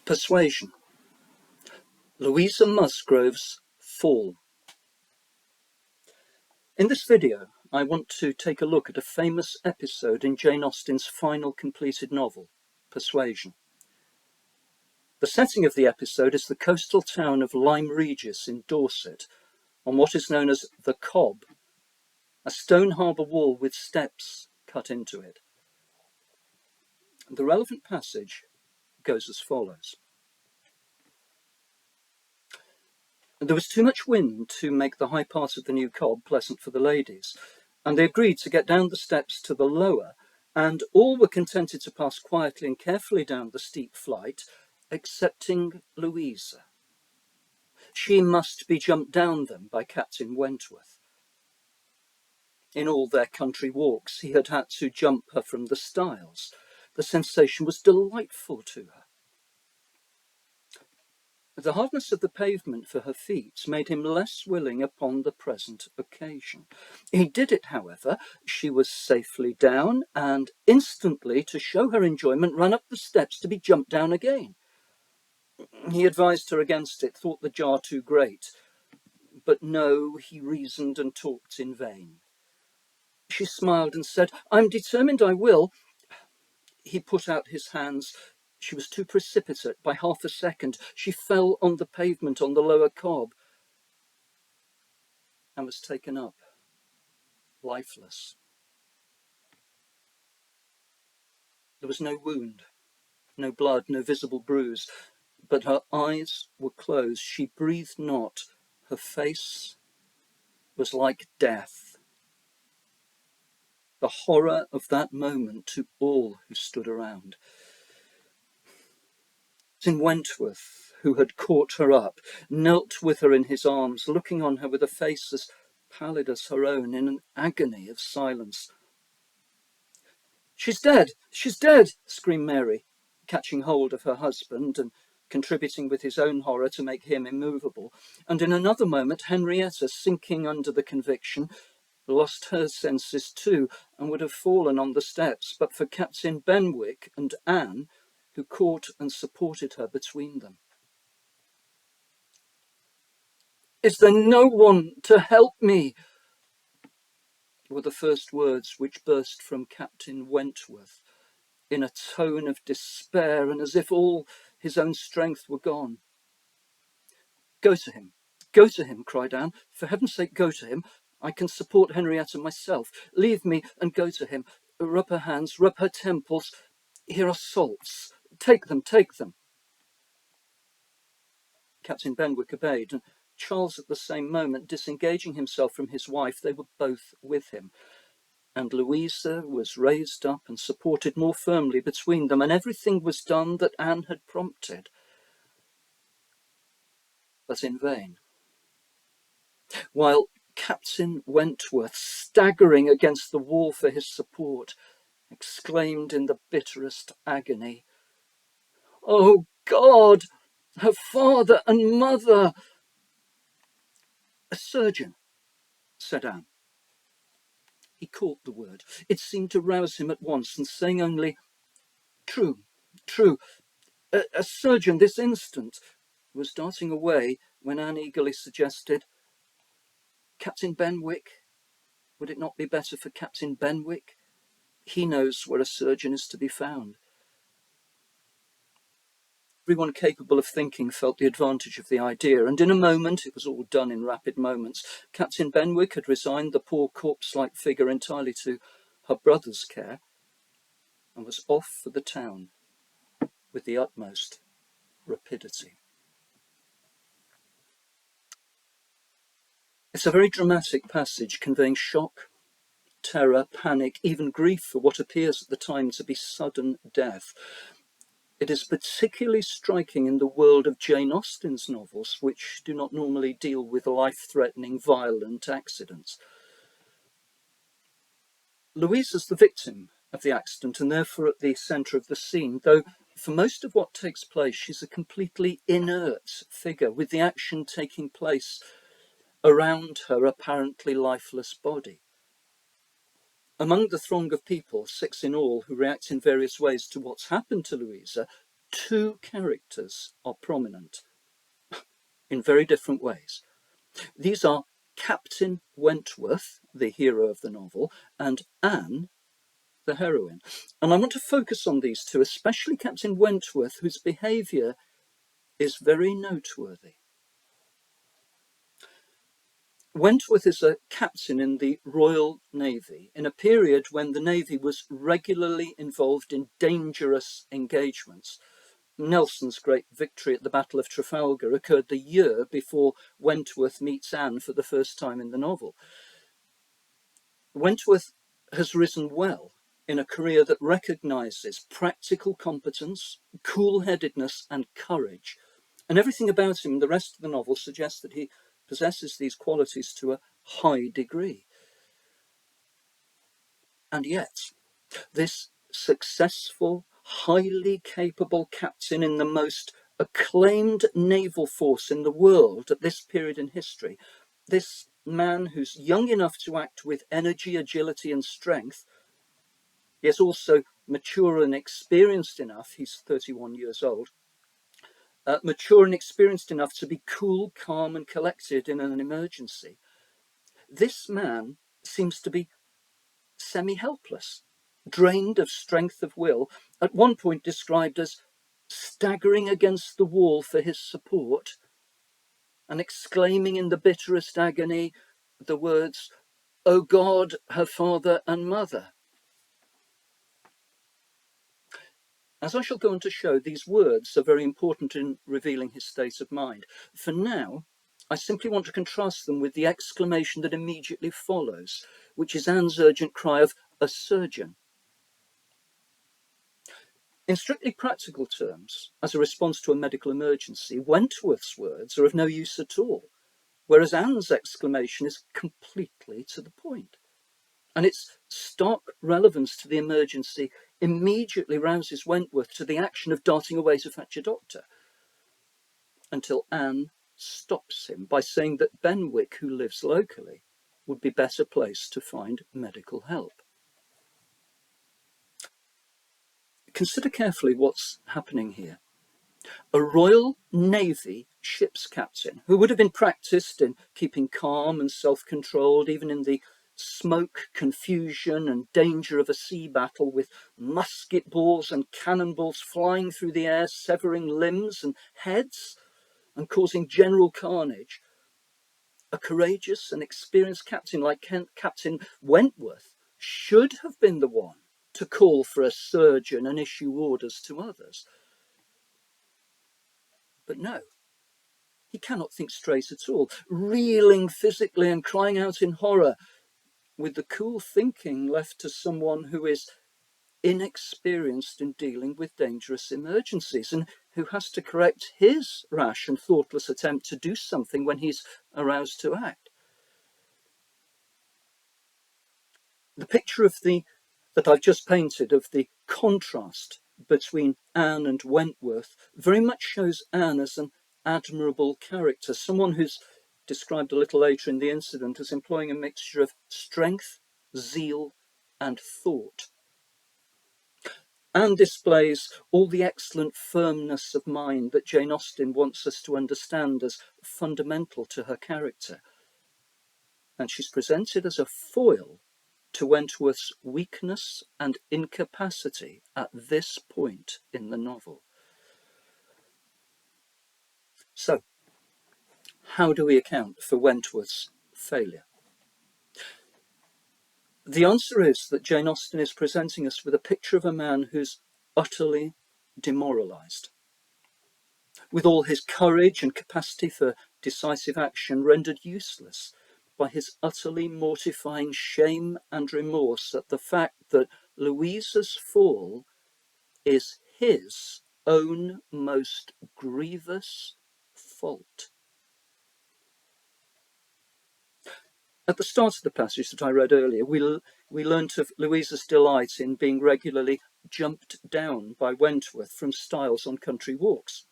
Persuasion. Louisa Musgrove's Fall. In this video, I want to take a look at a famous episode in Jane Austen's final completed novel, Persuasion. The setting of the episode is the coastal town of Lyme Regis in Dorset, on what is known as the Cobb, a stone harbour wall with steps cut into it. The relevant passage goes as follows. There was too much wind to make the high part of the new cob pleasant for the ladies, and they agreed to get down the steps to the lower, and all were contented to pass quietly and carefully down the steep flight, excepting Louisa. She must be jumped down them by Captain Wentworth. In all their country walks, he had had to jump her from the stiles. The sensation was delightful to her. The hardness of the pavement for her feet made him less willing upon the present occasion. He did it, however. She was safely down, and instantly, to show her enjoyment, ran up the steps to be jumped down again. He advised her against it, thought the jar too great. But no, he reasoned and talked in vain. She smiled and said, "I'm determined I will." He put out his hands. She was too precipitate. By half a second, she fell on the pavement on the lower cob and was taken up, lifeless. There was no wound, no blood, no visible bruise, but her eyes were closed. She breathed not. Her face was like death. The horror of that moment to all who stood around. Captain Wentworth, who had caught her up, knelt with her in his arms, looking on her with a face as pallid as her own, in an agony of silence. "She's dead! She's dead!" screamed Mary, catching hold of her husband and contributing with his own horror to make him immovable. And in another moment, Henrietta, sinking under the conviction, lost her senses too, and would have fallen on the steps, but for Captain Benwick and Anne, who caught and supported her between them. "Is there no one to help me?" were the first words which burst from Captain Wentworth, in a tone of despair, and as if all his own strength were gone. Go to him, cried Anne. "For heaven's sake, go to him. I can support Henrietta myself. Leave me and go to him. Rub her hands, rub her temples. Here are salts. Take them. Captain Benwick obeyed, and Charles at the same moment, disengaging himself from his wife, they were both with him. And Louisa was raised up and supported more firmly between them, and everything was done that Anne had prompted. But in vain. While Captain Wentworth, staggering against the wall for his support, exclaimed in the bitterest agony, "Oh God, her father and mother!" "A surgeon," said Anne. He caught the word. It seemed to rouse him at once, and saying only, True, a surgeon this instant," was darting away when Anne eagerly suggested, "Captain Benwick, would it not be better for Captain Benwick? He knows where a surgeon is to be found." Everyone capable of thinking felt the advantage of the idea, and in a moment, it was all done in rapid moments, Captain Benwick had resigned the poor corpse-like figure entirely to her brother's care, and was off for the town with the utmost rapidity. It's a very dramatic passage, conveying shock, terror, panic, even grief for what appears at the time to be sudden death. It is particularly striking in the world of Jane Austen's novels, which do not normally deal with life-threatening, violent accidents. Louisa's the victim of the accident and therefore at the centre of the scene, though for most of what takes place, she's a completely inert figure, with the action taking place around her apparently lifeless body. Among the throng of people, 6 in all, who react in various ways to what's happened to Louisa, two characters are prominent in very different ways. These are Captain Wentworth, the hero of the novel, and Anne, the heroine. And I want to focus on these two, especially Captain Wentworth, whose behaviour is very noteworthy. Wentworth is a captain in the Royal Navy in a period when the Navy was regularly involved in dangerous engagements. Nelson's great victory at the Battle of Trafalgar occurred the year before Wentworth meets Anne for the first time in the novel. Wentworth has risen well in a career that recognises practical competence, cool-headedness and courage. And everything about him in the rest of the novel suggests that he possesses these qualities to a high degree. And yet, this successful, highly capable captain in the most acclaimed naval force in the world at this period in history, this man who's young enough to act with energy, agility and strength, yet also mature and experienced enough, he's 31 years old, mature and experienced enough to be cool, calm and collected in an emergency. This man seems to be semi-helpless, drained of strength of will, at one point described as staggering against the wall for his support and exclaiming in the bitterest agony the words, "O God, her father and mother." As I shall go on to show, these words are very important in revealing his state of mind. For now, I simply want to contrast them with the exclamation that immediately follows, which is Anne's urgent cry of "a surgeon." In strictly practical terms, as a response to a medical emergency, Wentworth's words are of no use at all, whereas Anne's exclamation is completely to the point. And its stark relevance to the emergency immediately rouses Wentworth to the action of darting away to fetch a doctor, until Anne stops him by saying that Benwick, who lives locally, would be better placed to find medical help. Consider carefully what's happening here. A Royal Navy ship's captain, who would have been practiced in keeping calm and self-controlled, even in the smoke, confusion and danger of a sea battle, with musket balls and cannonballs flying through the air, severing limbs and heads and causing general carnage. A courageous and experienced captain like Captain Wentworth should have been the one to call for a surgeon and issue orders to others. But no, he cannot think straight at all, reeling physically and crying out in horror, with the cool thinking left to someone who is inexperienced in dealing with dangerous emergencies and who has to correct his rash and thoughtless attempt to do something when he's aroused to act. The picture that I've just painted of the contrast between Anne and Wentworth very much shows Anne as an admirable character, someone who's described a little later in the incident as employing a mixture of strength, zeal, and thought. Anne displays all the excellent firmness of mind that Jane Austen wants us to understand as fundamental to her character. And she's presented as a foil to Wentworth's weakness and incapacity at this point in the novel. So, how do we account for Wentworth's failure? The answer is that Jane Austen is presenting us with a picture of a man who's utterly demoralised, with all his courage and capacity for decisive action rendered useless by his utterly mortifying shame and remorse at the fact that Louisa's fall is his own most grievous fault. At the start of the passage that I read earlier, we learnt of Louisa's delight in being regularly jumped down by Wentworth from stiles on country walks.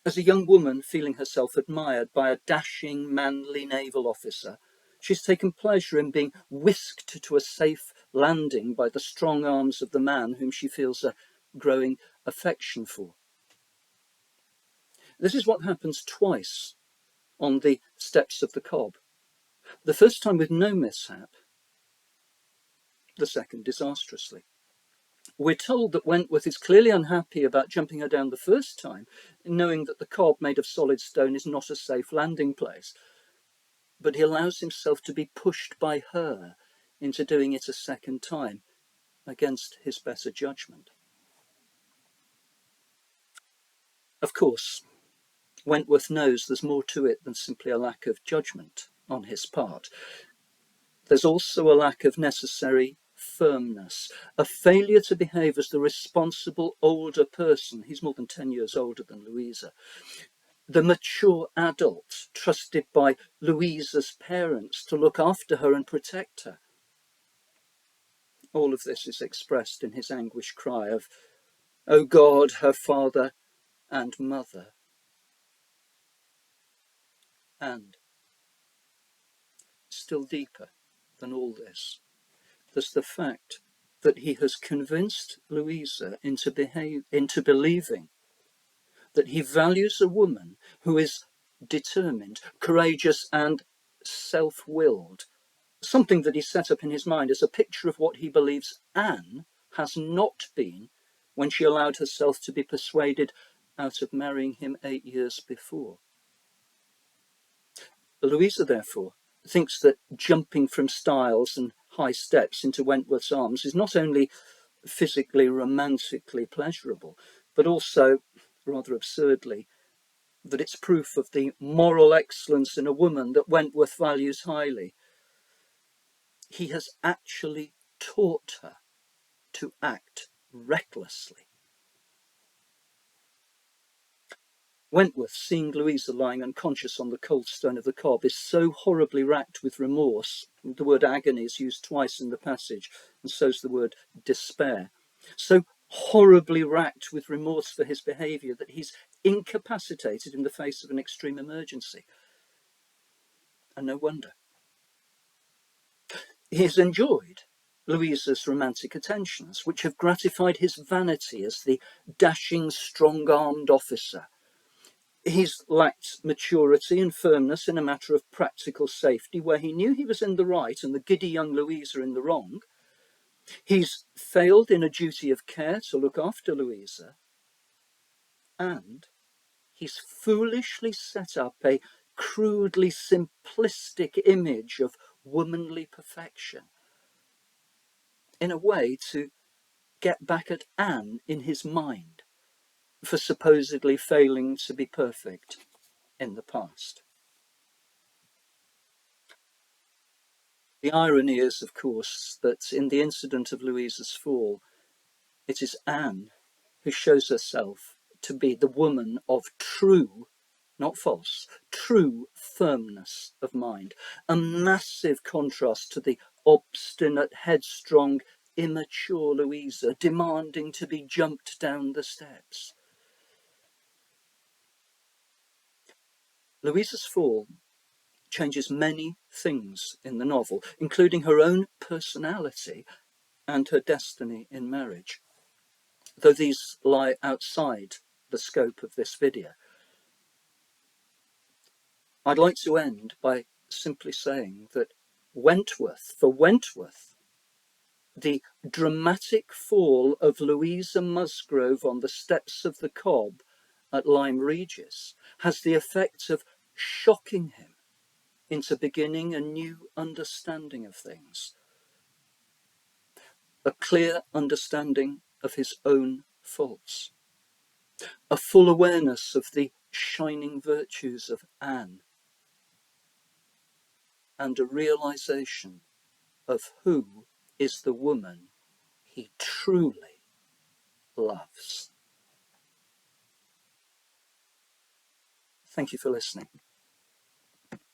As a young woman feeling herself admired by a dashing, manly naval officer, she's taken pleasure in being whisked to a safe landing by the strong arms of the man whom she feels a growing affection for. This is what happens twice on the steps of the Cobb. The first time with no mishap, the second disastrously. We're told that Wentworth is clearly unhappy about jumping her down the first time, knowing that the Cobb made of solid stone is not a safe landing place. But he allows himself to be pushed by her into doing it a second time, against his better judgment. Of course, Wentworth knows there's more to it than simply a lack of judgment on his part. There's also a lack of necessary firmness, a failure to behave as the responsible older person. He's more than 10 years older than Louisa. The mature adult trusted by Louisa's parents to look after her and protect her. All of this is expressed in his anguished cry of, "O God, her father and mother." And still deeper than all this, there's the fact that he has convinced Louisa into believing that he values a woman who is determined, courageous, and self-willed, something that he set up in his mind as a picture of what he believes Anne has not been when she allowed herself to be persuaded out of marrying him 8 years before. Louisa, therefore, thinks that jumping from stiles and high steps into Wentworth's arms is not only physically, romantically pleasurable, but also, rather absurdly, that it's proof of the moral excellence in a woman that Wentworth values highly. He has actually taught her to act recklessly. Wentworth, seeing Louisa lying unconscious on the cold stone of the Cobb, is so horribly racked with remorse. The word agony is used twice in the passage, and so is the word despair. So horribly racked with remorse for his behaviour that he's incapacitated in the face of an extreme emergency. And no wonder. He has enjoyed Louisa's romantic attentions, which have gratified his vanity as the dashing, strong-armed officer. He's lacked maturity and firmness in a matter of practical safety, where he knew he was in the right and the giddy young Louisa in the wrong. He's failed in a duty of care to look after Louisa. And he's foolishly set up a crudely simplistic image of womanly perfection in a way to get back at Anne in his mind for supposedly failing to be perfect in the past. The irony is, of course, that in the incident of Louisa's fall, it is Anne who shows herself to be the woman of true, not false, true firmness of mind, a massive contrast to the obstinate, headstrong, immature Louisa demanding to be jumped down the steps. Louisa's fall changes many things in the novel, including her own personality and her destiny in marriage, though these lie outside the scope of this video. I'd like to end by simply saying that for Wentworth, the dramatic fall of Louisa Musgrove on the steps of the Cobb at Lyme Regis has the effect of shocking him into beginning a new understanding of things, a clear understanding of his own faults, a full awareness of the shining virtues of Anne, and a realization of who is the woman he truly loves. Thank you for listening.